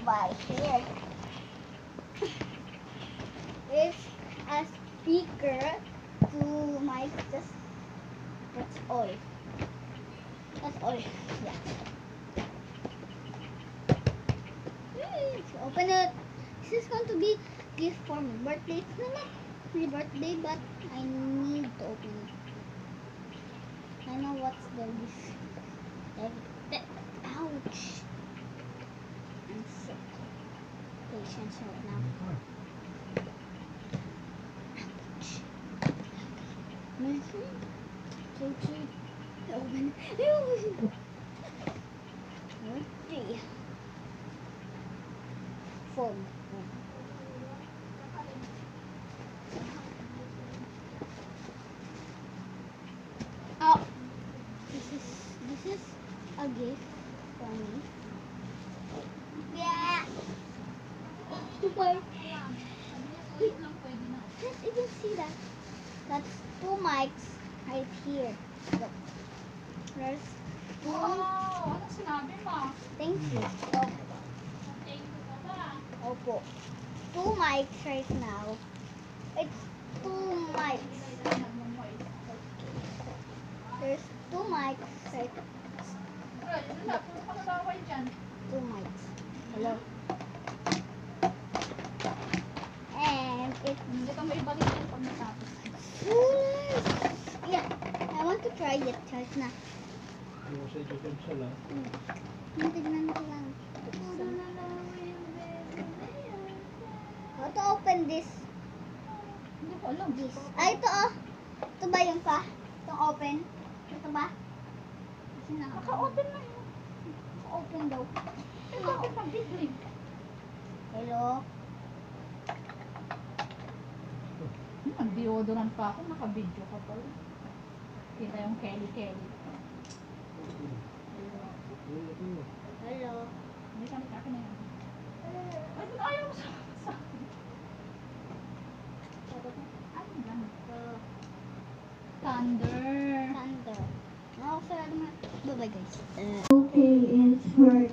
by here. It's a speaker to mic. That's all. That's all. Yeah. Open it. This is going to be gift for my birthday. It's not my birthday, but I need to open it. I know what's the gift. Ouch. I'm so patient right now. Ouch. So cheap. Open it. Three. Phone. Oh, this is a gift for me. Yeah. Why? Can't even see that. That's 2 mics right here. Look. There's 2. Wow! Ano sinabi mo? Thank you. Thank you ka ba? Opo. 2 mics right now. It's 2 mics. There's 2 mics right. Ano ka nabaway dyan? 2 mics. Hello. And it's Hindi ka may ibalik yan pag natapos. yeah. I want to try it right now. Hindi mo sa YouTube siya lang. Tignan ko lang. How to open this? Hindi ko alam. This. Ay, ito oh. Ito ba yung pa? Itong open? Ito ba? Kasi Naka-open na yun. open daw. Eh, bakit mag-biglim? Hello? Nag-deodorant pa ako. Naka-video ka pala. Kita yung Kelly. Hello? Hindi kami akin na yan. Ay, ayaw mo sa akin. Ano yan? Thunder. Thunder. Oh, sarado mo. Bye-bye guys. Okay, it's for